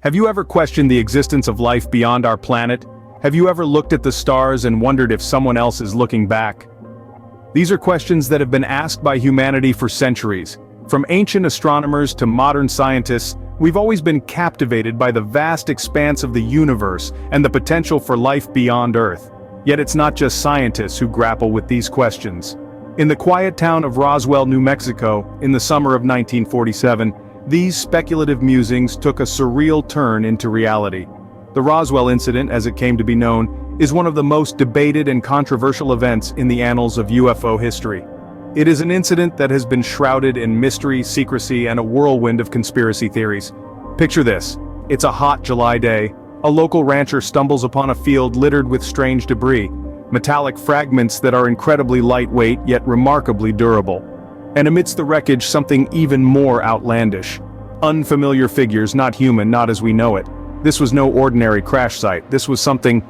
Have you ever questioned the existence of life beyond our planet? Have you ever looked at the stars and wondered if someone else is looking back? These are questions that have been asked by humanity for centuries. From ancient astronomers to modern scientists, we've always been captivated by the vast expanse of the universe and the potential for life beyond Earth. Yet it's not just scientists who grapple with these questions. In the quiet town of Roswell, New Mexico, in the summer of 1947, these speculative musings took a surreal turn into reality. The Roswell incident, as it came to be known, is one of the most debated and controversial events in the annals of UFO history. It is an incident that has been shrouded in mystery, secrecy, and a whirlwind of conspiracy theories. Picture this. It's a hot July day. A local rancher stumbles upon a field littered with strange debris, metallic fragments that are incredibly lightweight yet remarkably durable. And amidst the wreckage, something even more outlandish. Unfamiliar figures, not human, not as we know it. This was no ordinary crash site. This was something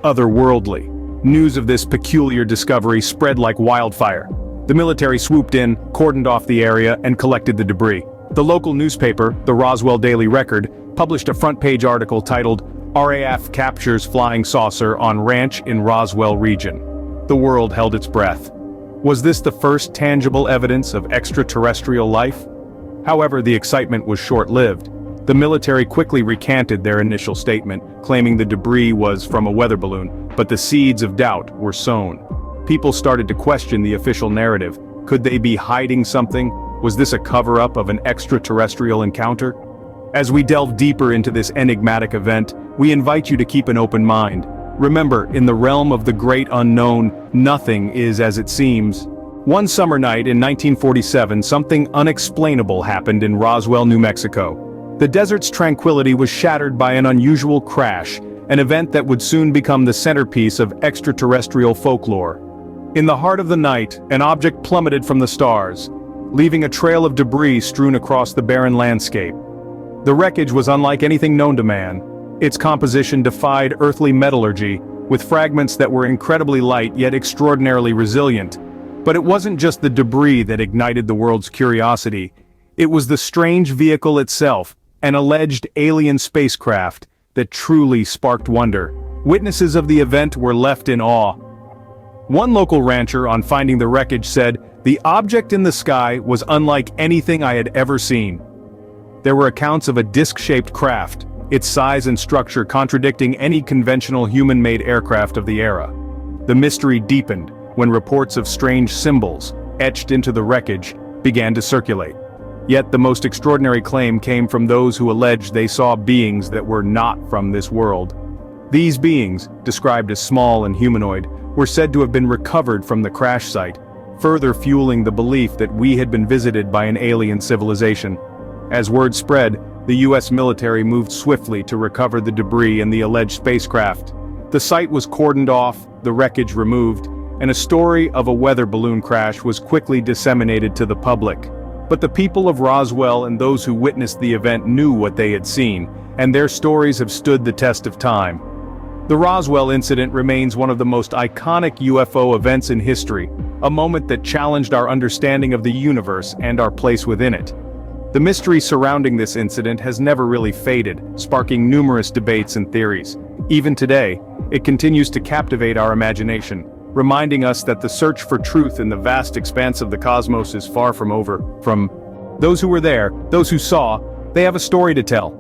otherworldly. News of this peculiar discovery spread like wildfire. The military swooped in, cordoned off the area, and collected the debris. The local newspaper, the Roswell Daily Record, published a front-page article titled, "RAF Captures Flying Saucer on Ranch in Roswell Region." The world held its breath. Was this the first tangible evidence of extraterrestrial life? However, the excitement was short-lived. The military quickly recanted their initial statement, claiming the debris was from a weather balloon, but the seeds of doubt were sown. People started to question the official narrative. Could they be hiding something? Was this a cover-up of an extraterrestrial encounter? As we delve deeper into this enigmatic event, we invite you to keep an open mind. Remember, in the realm of the great unknown, nothing is as it seems. One summer night in 1947, something unexplainable happened in Roswell, New Mexico. The desert's tranquility was shattered by an unusual crash, an event that would soon become the centerpiece of extraterrestrial folklore. In the heart of the night, an object plummeted from the stars, leaving a trail of debris strewn across the barren landscape. The wreckage was unlike anything known to man. Its composition defied earthly metallurgy, with fragments that were incredibly light yet extraordinarily resilient. But it wasn't just the debris that ignited the world's curiosity. It was the strange vehicle itself, an alleged alien spacecraft, that truly sparked wonder. Witnesses of the event were left in awe. One local rancher, on finding the wreckage, said, "The object in the sky was unlike anything I had ever seen." There were accounts of a disc-shaped craft, its size and structure contradicting any conventional human-made aircraft of the era. The mystery deepened when reports of strange symbols, etched into the wreckage, began to circulate. Yet the most extraordinary claim came from those who alleged they saw beings that were not from this world. These beings, described as small and humanoid, were said to have been recovered from the crash site, further fueling the belief that we had been visited by an alien civilization. As word spread, the US military moved swiftly to recover the debris and the alleged spacecraft. The site was cordoned off, the wreckage removed, and a story of a weather balloon crash was quickly disseminated to the public. But the people of Roswell and those who witnessed the event knew what they had seen, and their stories have stood the test of time. The Roswell incident remains one of the most iconic UFO events in history, a moment that challenged our understanding of the universe and our place within it. The mystery surrounding this incident has never really faded, sparking numerous debates and theories. Even today, it continues to captivate our imagination, reminding us that the search for truth in the vast expanse of the cosmos is far from over. From those who were there, those who saw, they have a story to tell.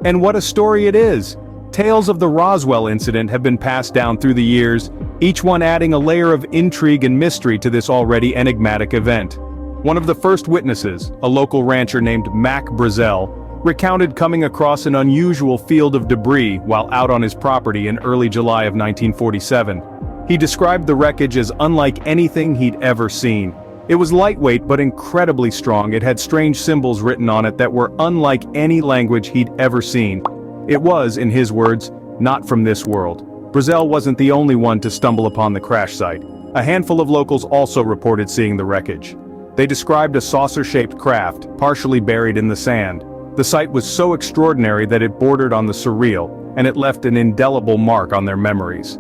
And what a story it is! Tales of the Roswell incident have been passed down through the years, each one adding a layer of intrigue and mystery to this already enigmatic event. One of the first witnesses, a local rancher named Mac Brazel, recounted coming across an unusual field of debris while out on his property in early July of 1947. He described the wreckage as unlike anything he'd ever seen. It was lightweight but incredibly strong. It had strange symbols written on it that were unlike any language he'd ever seen. It was, in his words, not from this world. Brazel wasn't the only one to stumble upon the crash site. A handful of locals also reported seeing the wreckage. They described a saucer-shaped craft, partially buried in the sand. The sight was so extraordinary that it bordered on the surreal, and it left an indelible mark on their memories.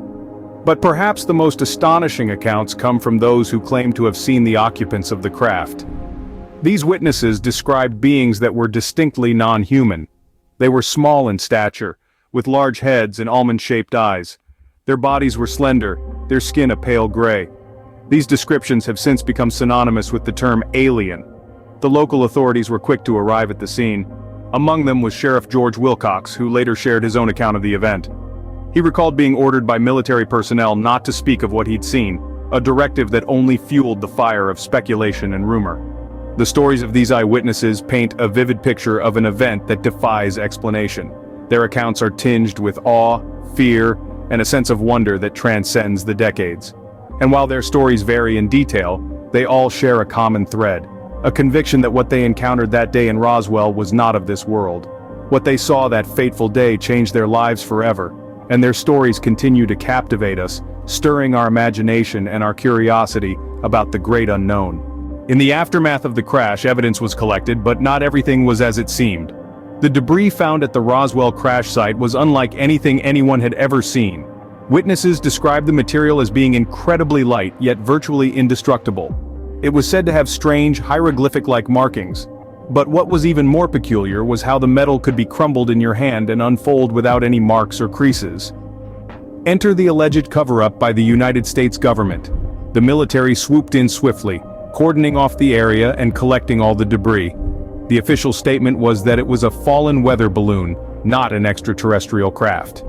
But perhaps the most astonishing accounts come from those who claim to have seen the occupants of the craft. These witnesses described beings that were distinctly non-human. They were small in stature, with large heads and almond-shaped eyes. Their bodies were slender, their skin a pale gray. These descriptions have since become synonymous with the term alien. The local authorities were quick to arrive at the scene. Among them was Sheriff George Wilcox, who later shared his own account of the event. He recalled being ordered by military personnel not to speak of what he'd seen, a directive that only fueled the fire of speculation and rumor. The stories of these eyewitnesses paint a vivid picture of an event that defies explanation. Their accounts are tinged with awe, fear, and a sense of wonder that transcends the decades. And while their stories vary in detail, they all share a common thread, a conviction that what they encountered that day in Roswell was not of this world. What they saw that fateful day changed their lives forever, and their stories continue to captivate us, stirring our imagination and our curiosity about the great unknown. In the aftermath of the crash, evidence was collected, but not everything was as it seemed. The debris found at the Roswell crash site was unlike anything anyone had ever seen. Witnesses described the material as being incredibly light, yet virtually indestructible. It was said to have strange, hieroglyphic-like markings. But what was even more peculiar was how the metal could be crumbled in your hand and unfold without any marks or creases. Enter the alleged cover-up by the United States government. The military swooped in swiftly, cordoning off the area and collecting all the debris. The official statement was that it was a fallen weather balloon, not an extraterrestrial craft.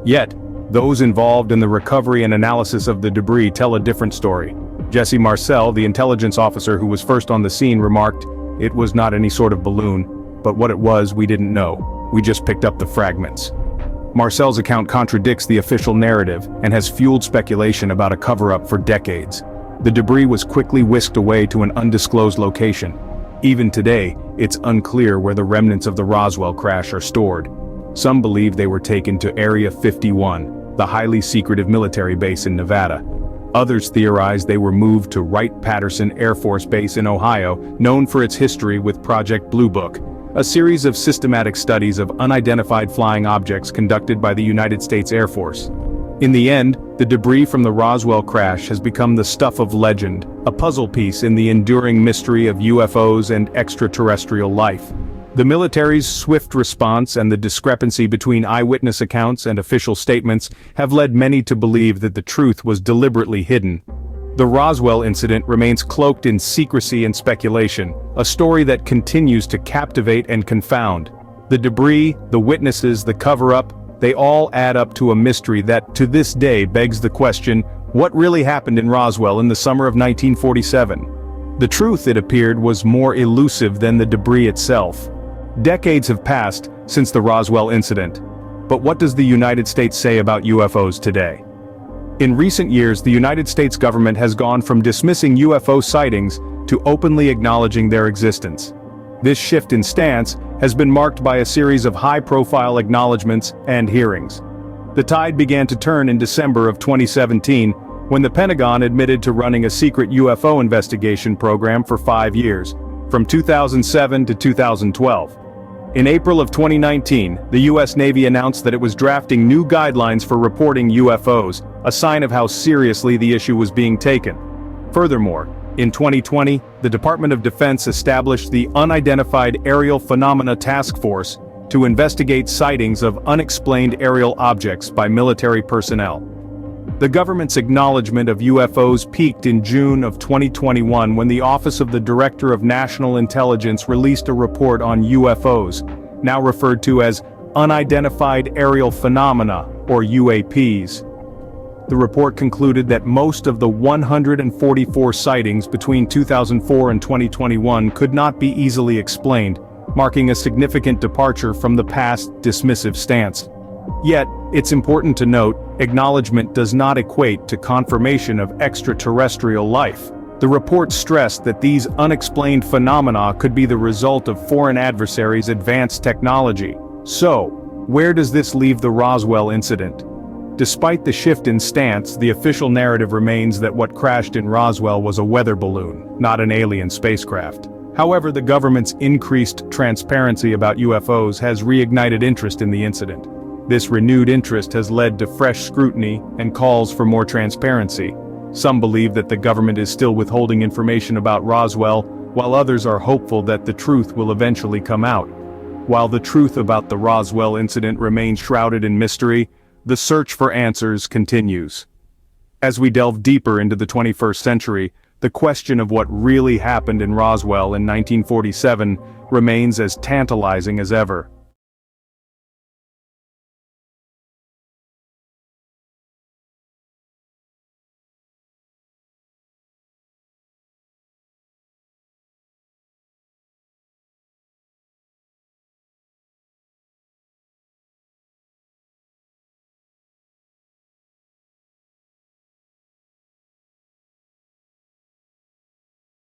Yet, those involved in the recovery and analysis of the debris tell a different story. Jesse Marcel, the intelligence officer who was first on the scene, remarked, "It was not any sort of balloon, but what it was we didn't know. We just picked up the fragments." Marcel's account contradicts the official narrative and has fueled speculation about a cover-up for decades. The debris was quickly whisked away to an undisclosed location. Even today, it's unclear where the remnants of the Roswell crash are stored. Some believe they were taken to Area 51, the highly secretive military base in Nevada. Others theorize they were moved to Wright-Patterson Air Force Base in Ohio, known for its history with Project Blue Book, a series of systematic studies of unidentified flying objects conducted by the United States Air Force. In the end, the debris from the Roswell crash has become the stuff of legend, a puzzle piece in the enduring mystery of UFOs and extraterrestrial life. The military's swift response and the discrepancy between eyewitness accounts and official statements have led many to believe that the truth was deliberately hidden. The Roswell incident remains cloaked in secrecy and speculation, a story that continues to captivate and confound. The debris, the witnesses, the cover-up, they all add up to a mystery that, to this day, begs the question, what really happened in Roswell in the summer of 1947? The truth, it appeared, was more elusive than the debris itself. Decades have passed since the Roswell incident. But what does the United States say about UFOs today? In recent years, the United States government has gone from dismissing UFO sightings to openly acknowledging their existence. This shift in stance has been marked by a series of high-profile acknowledgments and hearings. The tide began to turn in December of 2017, when the Pentagon admitted to running a secret UFO investigation program for 5 years, from 2007 to 2012. In April of 2019, the U.S. Navy announced that it was drafting new guidelines for reporting UFOs, a sign of how seriously the issue was being taken. Furthermore, in 2020, the Department of Defense established the Unidentified Aerial Phenomena Task Force to investigate sightings of unexplained aerial objects by military personnel. The government's acknowledgement of UFOs peaked in June of 2021 when the Office of the Director of National Intelligence released a report on UFOs, now referred to as Unidentified Aerial Phenomena, or UAPs. The report concluded that most of the 144 sightings between 2004 and 2021 could not be easily explained, marking a significant departure from the past dismissive stance. Yet, it's important to note, acknowledgement does not equate to confirmation of extraterrestrial life. The report stressed that these unexplained phenomena could be the result of foreign adversaries' advanced technology. So, where does this leave the Roswell incident? Despite the shift in stance, the official narrative remains that what crashed in Roswell was a weather balloon, not an alien spacecraft. However, the government's increased transparency about UFOs has reignited interest in the incident. This renewed interest has led to fresh scrutiny and calls for more transparency. Some believe that the government is still withholding information about Roswell, while others are hopeful that the truth will eventually come out. While the truth about the Roswell incident remains shrouded in mystery, the search for answers continues. As we delve deeper into the 21st century, the question of what really happened in Roswell in 1947 remains as tantalizing as ever.